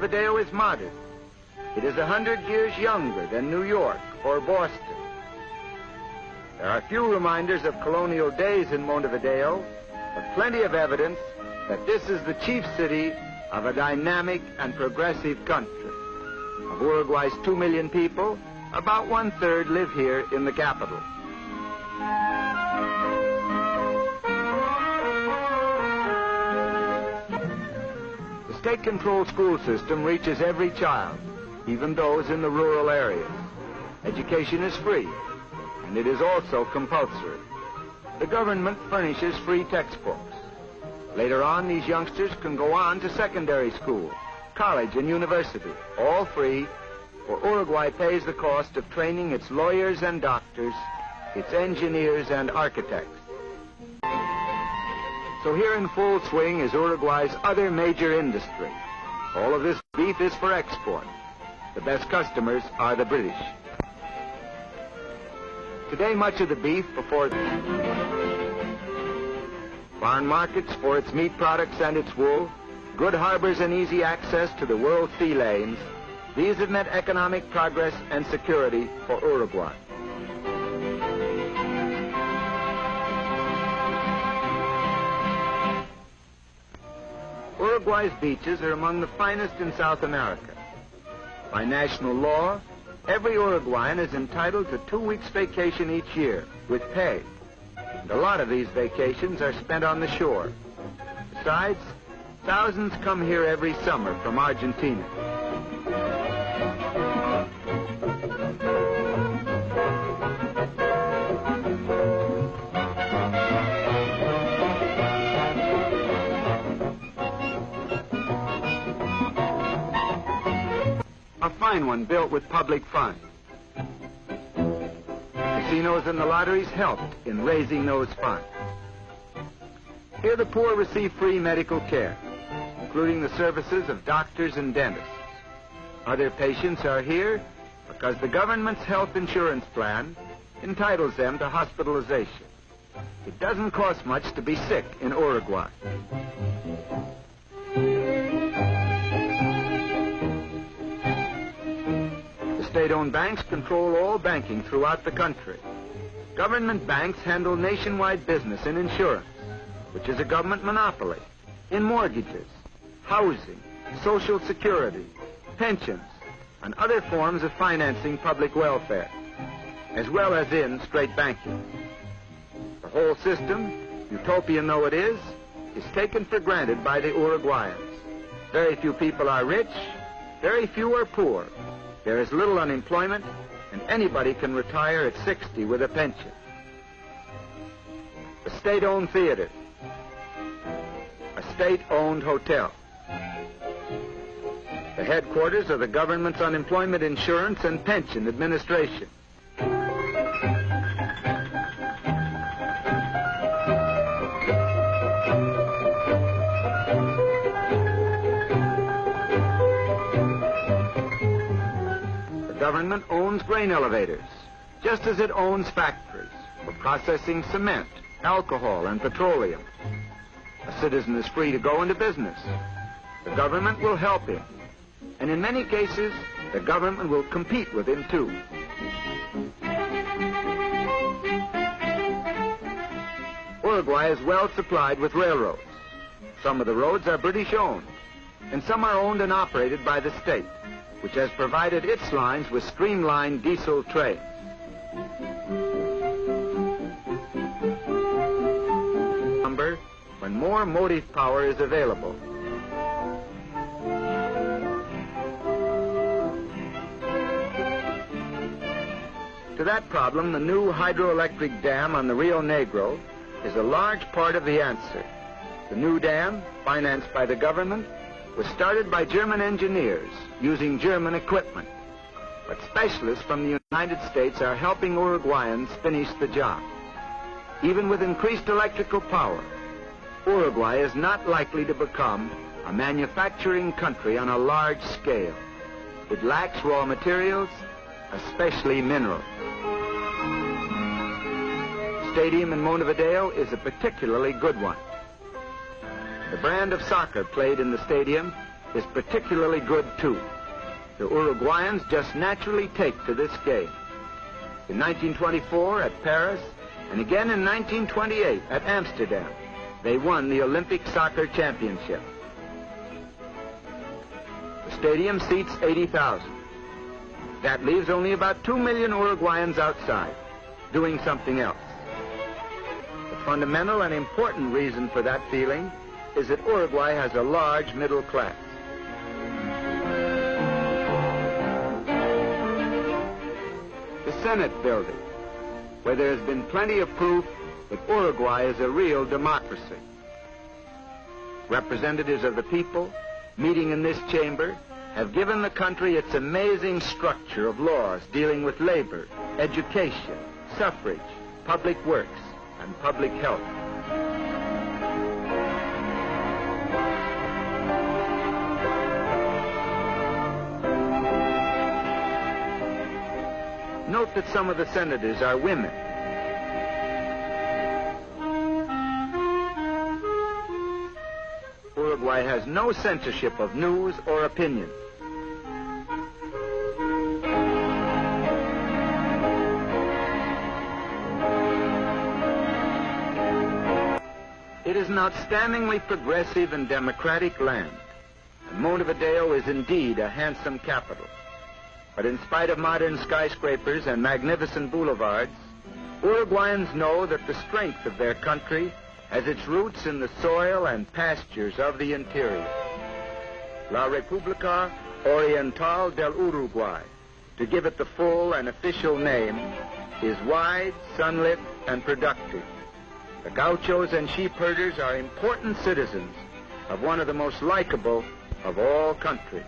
Montevideo is modern. It is 100 years younger than New York or Boston. There are few reminders of colonial days in Montevideo, but plenty of evidence that this is the chief city of a dynamic and progressive country. Of Uruguay's 2 million people, about 1/3 live here in the capital. The state-controlled school system reaches every child, even those in the rural areas. Education is free, and it is also compulsory. The government furnishes free textbooks. Later on, these youngsters can go on to secondary school, college, and university, all free, for Uruguay pays the cost of training its lawyers and doctors, its engineers and architects. So here in full swing is Uruguay's other major industry. All of this beef is for export. The best customers are the British. Today, much of the beef before foreign markets for its meat products and its wool, good harbors and easy access to the world sea lanes, these have meant economic progress and security for Uruguay. Uruguay's beaches are among the finest in South America. By national law, every Uruguayan is entitled to 2 weeks vacation each year with pay. And a lot of these vacations are spent on the shore. Besides, thousands come here every summer from Argentina. A fine one built with public funds. Casinos and the lotteries helped in raising those funds. Here the poor receive free medical care, including the services of doctors and dentists. Other patients are here because the government's health insurance plan entitles them to hospitalization. It doesn't cost much to be sick in Uruguay. State-owned banks control all banking throughout the country. Government banks handle nationwide business in insurance, which is a government monopoly, in mortgages, housing, social security, pensions, and other forms of financing public welfare, as well as in straight banking. The whole system, utopian though it is taken for granted by the Uruguayans. Very few people are rich, very few are poor. There is little unemployment, and anybody can retire at 60 with a pension. A state-owned theater. A state-owned hotel. The headquarters of the government's unemployment insurance and pension administration. The government owns grain elevators, just as it owns factories for processing cement, alcohol, and petroleum. A citizen is free to go into business. The government will help him. And in many cases, the government will compete with him, too. Uruguay is well supplied with railroads. Some of the roads are British-owned, and some are owned and operated by the state, which has provided its lines with streamlined diesel trains. Number when more motive power is available. To that problem, the new hydroelectric dam on the Rio Negro is a large part of the answer. The new dam, financed by the government, was started by German engineers using German equipment. But specialists from the United States are helping Uruguayans finish the job. Even with increased electrical power, Uruguay is not likely to become a manufacturing country on a large scale. It lacks raw materials, especially minerals. Stadium in Montevideo is a particularly good one. The brand of soccer played in the stadium is particularly good too. The Uruguayans just naturally take to this game. In 1924 at Paris, and again in 1928 at Amsterdam, they won the Olympic Soccer Championship. The stadium seats 80,000. That leaves only about 2 million Uruguayans outside, doing something else. The fundamental and important reason for that feeling is that Uruguay has a large middle class. The Senate building, where there has been plenty of proof that Uruguay is a real democracy. Representatives of the people meeting in this chamber have given the country its amazing structure of laws dealing with labor, education, suffrage, public works, and public health. Note that some of the senators are women. Uruguay has no censorship of news or opinion. It is an outstandingly progressive and democratic land, and Montevideo is indeed a handsome capital. But in spite of modern skyscrapers and magnificent boulevards, Uruguayans know that the strength of their country has its roots in the soil and pastures of the interior. La República Oriental del Uruguay, to give it the full and official name, is wide, sunlit, and productive. The gauchos and sheep herders are important citizens of one of the most likable of all countries.